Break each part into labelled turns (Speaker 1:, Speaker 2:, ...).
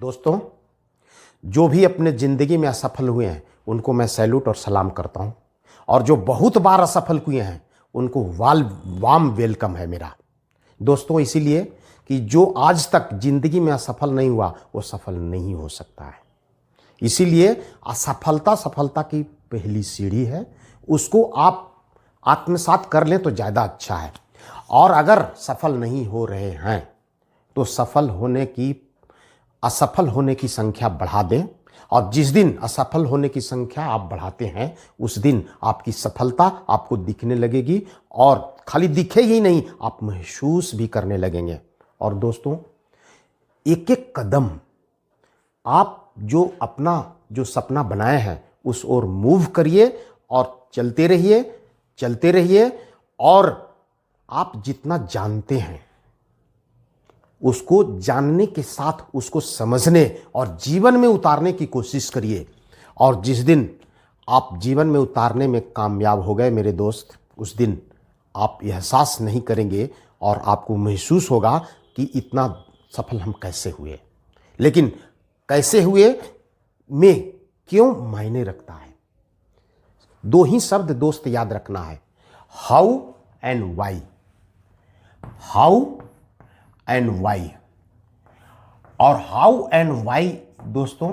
Speaker 1: दोस्तों, जो भी अपने ज़िंदगी में असफल हुए हैं उनको मैं सैल्यूट और सलाम करता हूं, और जो बहुत बार असफल हुए हैं उनको वार्म वेलकम है मेरा। दोस्तों, इसीलिए कि जो आज तक ज़िंदगी में असफल नहीं हुआ वो सफल नहीं हो सकता है। इसीलिए असफलता सफलता की पहली सीढ़ी है, उसको आप आत्मसात कर लें तो ज़्यादा अच्छा है। और अगर सफल नहीं हो रहे हैं तो असफल होने की संख्या बढ़ा दें, और जिस दिन असफल होने की संख्या आप बढ़ाते हैं उस दिन आपकी सफलता आपको दिखने लगेगी, और खाली दिखे ही नहीं, आप महसूस भी करने लगेंगे। और दोस्तों, एक एक कदम आप जो सपना बनाए हैं उस ओर मूव करिए और चलते रहिए, और आप जितना जानते हैं उसको जानने के साथ उसको समझने और जीवन में उतारने की कोशिश करिए। और जिस दिन आप जीवन में उतारने में कामयाब हो गए मेरे दोस्त, उस दिन आप एहसास नहीं करेंगे और आपको महसूस होगा कि इतना सफल हम कैसे हुए। लेकिन कैसे हुए में क्यों मायने रखता है। दो ही शब्द दोस्त याद रखना है, how and why. How and why. और हाउ एंड वाई दोस्तों,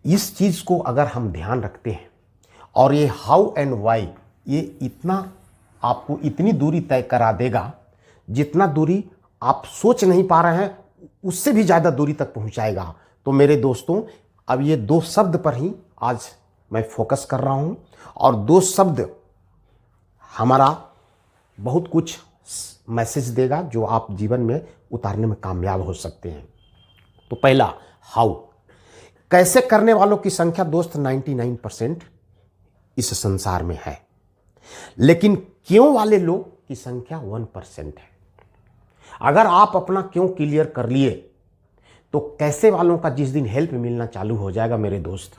Speaker 1: इस चीज को अगर हम ध्यान रखते हैं, और ये हाउ एंड वाई ये इतना आपको इतनी दूरी तय करा देगा जितना दूरी आप सोच नहीं पा रहे हैं उससे भी ज्यादा दूरी तक पहुंचाएगा। तो मेरे दोस्तों, अब ये दो शब्द पर ही आज मैं फोकस कर रहा हूं, और दो शब्द हमारा बहुत कुछ मैसेज देगा जो आप जीवन में उतारने में कामयाब हो सकते हैं। तो पहला, हाउ। कैसे करने वालों की संख्या दोस्त 99% इस संसार में है, लेकिन क्यों वाले लोग की संख्या 1% है। अगर आप अपना क्यों क्लियर कर लिए तो कैसे वालों का जिस दिन हेल्प मिलना चालू हो जाएगा मेरे दोस्त,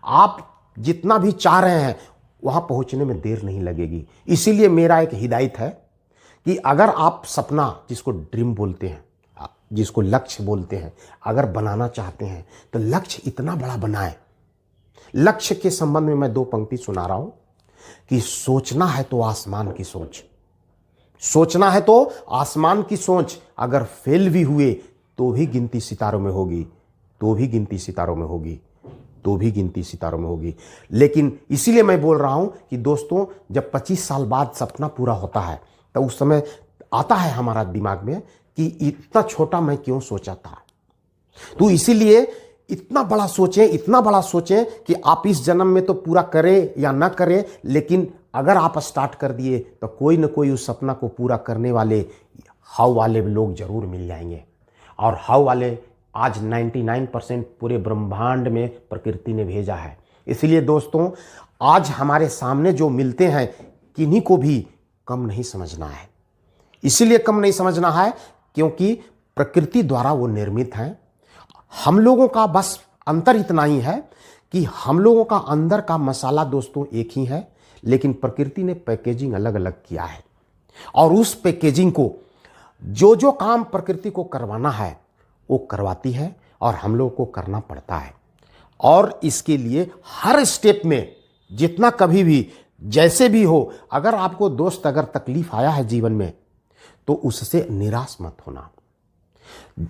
Speaker 1: आप जितना भी चाह रहे हैं वहां पहुंचने में देर नहीं लगेगी। इसीलिए मेरा एक हिदायत है कि अगर आप सपना, जिसको ड्रीम बोलते हैं, जिसको लक्ष्य बोलते हैं, अगर बनाना चाहते हैं तो लक्ष्य इतना बड़ा बनाएं। लक्ष्य के संबंध में मैं दो पंक्ति सुना रहा हूं कि सोचना है तो आसमान की सोच, सोचना है तो आसमान की सोच, अगर फेल भी हुए तो भी गिनती सितारों में होगी, लेकिन इसीलिए मैं बोल रहा हूं कि दोस्तों, जब 25 साल बाद सपना पूरा होता है तो उस समय आता है हमारा दिमाग में कि इतना छोटा मैं क्यों सोचा था। तो इसीलिए इतना बड़ा सोचें कि आप इस जन्म में तो पूरा करें या ना करें, लेकिन अगर आप स्टार्ट कर दिए तो कोई ना कोई उस सपना को पूरा करने वाले हाउ वाले लोग जरूर मिल जाएंगे। और हाउ वाले आज 99% पूरे ब्रह्मांड में प्रकृति ने भेजा है। इसलिए दोस्तों, आज हमारे सामने जो मिलते हैं किन्हीं को भी कम नहीं समझना है। इसीलिए कम नहीं समझना है क्योंकि प्रकृति द्वारा वो निर्मित हैं। हम लोगों का बस अंतर इतना ही है कि हम लोगों का अंदर का मसाला दोस्तों एक ही है, लेकिन प्रकृति ने पैकेजिंग अलग अलग किया है, और उस पैकेजिंग को जो काम प्रकृति को करवाना है वो करवाती है और हम लोगों को करना पड़ता है। और इसके लिए हर स्टेप में जितना कभी भी जैसे भी हो, अगर आपको दोस्त अगर तकलीफ आया है जीवन में तो उससे निराश मत होना।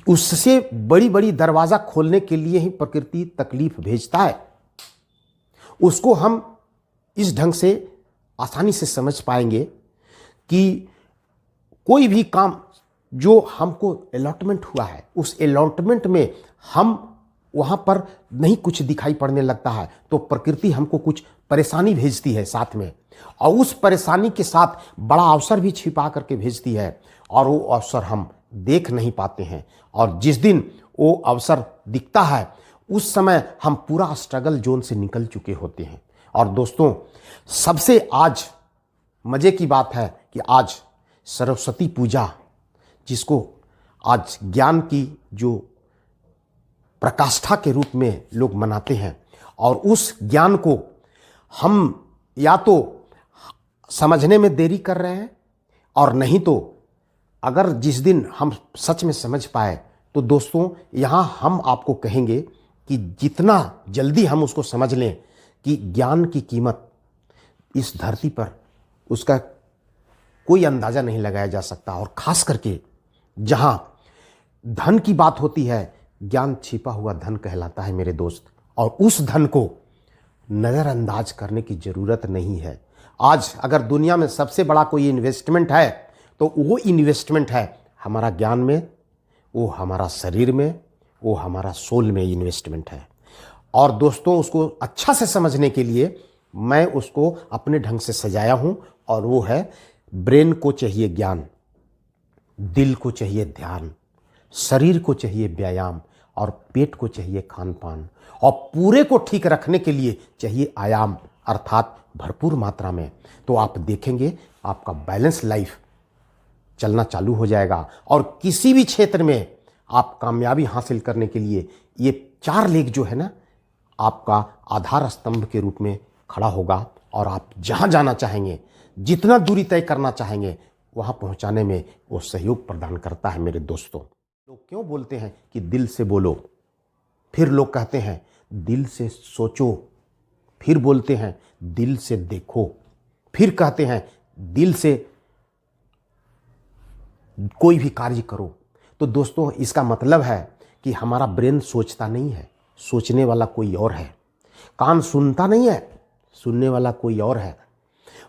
Speaker 1: उससे बड़ी बड़ी दरवाजा खोलने के लिए ही प्रकृति तकलीफ भेजता है। उसको हम इस ढंग से आसानी से समझ पाएंगे कि कोई भी काम जो हमको अलॉटमेंट हुआ है, उस अलॉटमेंट में हम वहां पर नहीं कुछ दिखाई पड़ने लगता है तो प्रकृति हमको कुछ परेशानी भेजती है साथ में, और उस परेशानी के साथ बड़ा अवसर भी छिपा करके भेजती है, और वो अवसर हम देख नहीं पाते हैं। और जिस दिन वो अवसर दिखता है उस समय हम पूरा स्ट्रगल जोन से निकल चुके होते हैं। और दोस्तों, सबसे आज मजे की बात है कि आज सरस्वती पूजा, जिसको आज ज्ञान की जो प्रकाष्ठा के रूप में लोग मनाते हैं, और उस ज्ञान को हम या तो समझने में देरी कर रहे हैं, और नहीं तो अगर जिस दिन हम सच में समझ पाए तो दोस्तों यहाँ हम आपको कहेंगे कि जितना जल्दी हम उसको समझ लें कि ज्ञान की कीमत इस धरती पर उसका कोई अंदाज़ा नहीं लगाया जा सकता, और ख़ास करके जहाँ धन की बात होती है, ज्ञान छिपा हुआ धन कहलाता है मेरे दोस्त, और उस धन को नज़रअंदाज करने की ज़रूरत नहीं है। आज अगर दुनिया में सबसे बड़ा कोई इन्वेस्टमेंट है तो वो इन्वेस्टमेंट है हमारा ज्ञान में, वो हमारा शरीर में, वो हमारा सोल में इन्वेस्टमेंट है। और दोस्तों उसको अच्छा से समझने के लिए मैं उसको अपने ढंग से सजाया हूँ, और वो है ब्रेन को चाहिए ज्ञान, दिल को चाहिए ध्यान, शरीर को चाहिए व्यायाम, और पेट को चाहिए खान पान, और पूरे को ठीक रखने के लिए चाहिए आयाम, अर्थात भरपूर मात्रा में। तो आप देखेंगे आपका बैलेंस लाइफ चलना चालू हो जाएगा, और किसी भी क्षेत्र में आप कामयाबी हासिल करने के लिए ये 4 लेग जो है ना, आपका आधार स्तंभ के रूप में खड़ा होगा, और आप जहां जाना चाहेंगे, जितना दूरी तय करना चाहेंगे, वहां पहुंचाने में वो सहयोग प्रदान करता है मेरे दोस्तों। लोग क्यों बोलते हैं कि दिल से बोलो, फिर लोग कहते हैं दिल से सोचो, फिर बोलते हैं दिल से देखो, फिर कहते हैं दिल से कोई भी कार्य करो। तो दोस्तों इसका मतलब है कि हमारा ब्रेन सोचता नहीं है, सोचने वाला कोई और है। कान सुनता नहीं है, सुनने वाला कोई और है।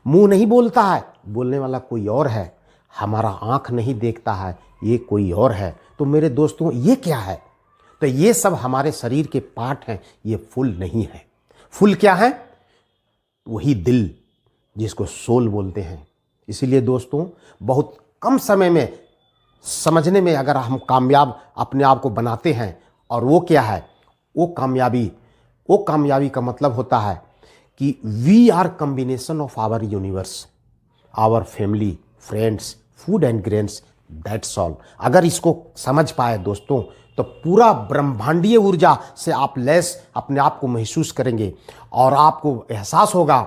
Speaker 1: मुंह नहीं बोलता है, बोलने वाला कोई और है। हमारा आंख नहीं देखता है, ये कोई और है। तो मेरे दोस्तों ये क्या है? तो ये सब हमारे शरीर के पार्ट हैं, ये फुल नहीं है। फुल क्या है? वही दिल, जिसको सोल बोलते हैं। इसीलिए दोस्तों बहुत कम समय में समझने में अगर हम कामयाब अपने आप को बनाते हैं, और वो क्या है? वो कामयाबी का मतलब होता है कि we are combination of our universe, our family, friends, food and grains, that's all. अगर इसको समझ पाए दोस्तों तो पूरा ब्रह्मांडीय ऊर्जा से आप लैस अपने आप को महसूस करेंगे, और आपको एहसास होगा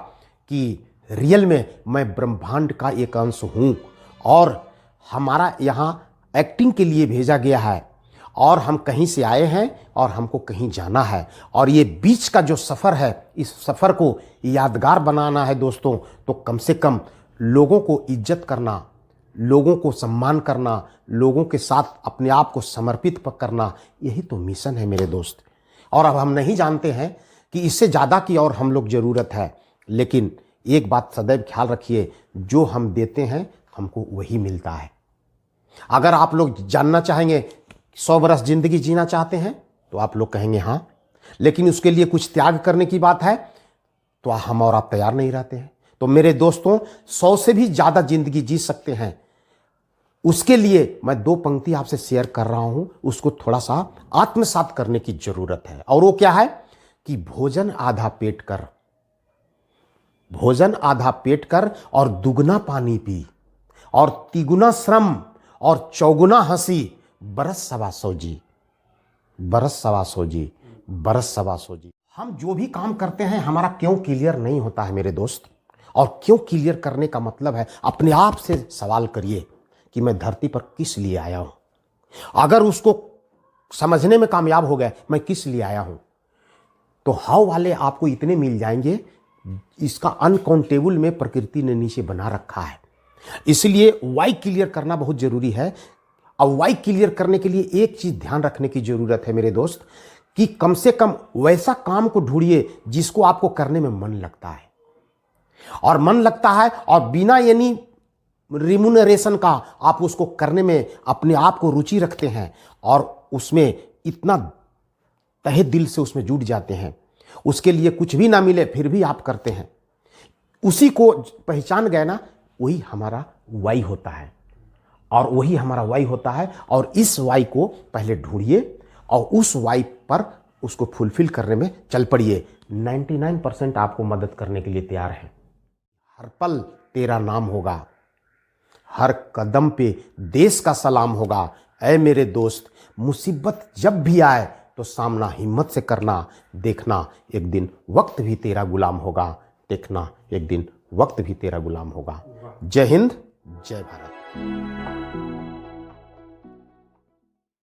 Speaker 1: कि रियल में मैं ब्रह्मांड का एक अंश हूँ, और हमारा यहाँ एक्टिंग के लिए भेजा गया है, और हम कहीं से आए हैं और हमको कहीं जाना है। और ये बीच का जो सफ़र है, इस सफ़र को यादगार बनाना है दोस्तों, तो कम से कम लोगों को इज्जत करना, लोगों को सम्मान करना, लोगों के साथ अपने आप को समर्पित करना, यही तो मिशन है मेरे दोस्त। और अब हम नहीं जानते हैं कि इससे ज़्यादा की और हम लोग ज़रूरत है, लेकिन एक बात सदैव ख्याल रखिए, जो हम देते हैं हमको वही मिलता है। अगर आप लोग जानना चाहेंगे 100 बरस जिंदगी जीना चाहते हैं तो आप लोग कहेंगे हाँ, लेकिन उसके लिए कुछ त्याग करने की बात है तो हम और आप तैयार नहीं रहते हैं। तो मेरे दोस्तों 100 से भी ज़्यादा जिंदगी जी सकते हैं, उसके लिए मैं 2 पंक्ति आपसे शेयर कर रहा हूं, उसको थोड़ा सा आत्मसात करने की जरूरत है। और वो क्या है कि भोजन आधा पेट कर और दुगना पानी पी, और तिगुना श्रम और चौगुना हंसी, बरस सवा सौ जी। हम जो भी काम करते हैं हमारा क्यों क्लियर नहीं होता है मेरे दोस्त। और क्यों क्लियर करने का मतलब है, अपने आप से सवाल करिए कि मैं धरती पर किस लिए आया हूं। अगर उसको समझने में कामयाब हो गए मैं किस लिए आया हूं, तो हाउ वाले आपको इतने मिल जाएंगे। इसका अनकाउंटेबल में प्रकृति ने नीचे बना रखा है। इसलिए वाई क्लियर करना बहुत जरूरी है। अब वाई क्लियर करने के लिए एक चीज ध्यान रखने की जरूरत है मेरे दोस्त, कि कम से कम वैसा काम को ढूंढिए जिसको आपको करने में मन लगता है, और मन लगता है और बिना यानी रिम्यूनरेशन का आप उसको करने में अपने आप को रुचि रखते हैं, और उसमें इतना तहे दिल से उसमें जुट जाते हैं, उसके लिए कुछ भी ना मिले फिर भी आप करते हैं। उसी को पहचान गए ना, वही हमारा वाई होता है, और इस वाई को पहले ढूंढिए और उस वाई पर उसको फुलफिल करने में चल पड़िए। 99% आपको मदद करने के लिए तैयार है। हर पल तेरा नाम होगा, हर कदम पे देश का सलाम होगा। ऐ मेरे दोस्त, मुसीबत जब भी आए तो सामना हिम्मत से करना, देखना एक दिन वक्त भी तेरा गुलाम होगा, देखना एक दिन वक्त भी तेरा गुलाम होगा। जय हिंद, जय भारत।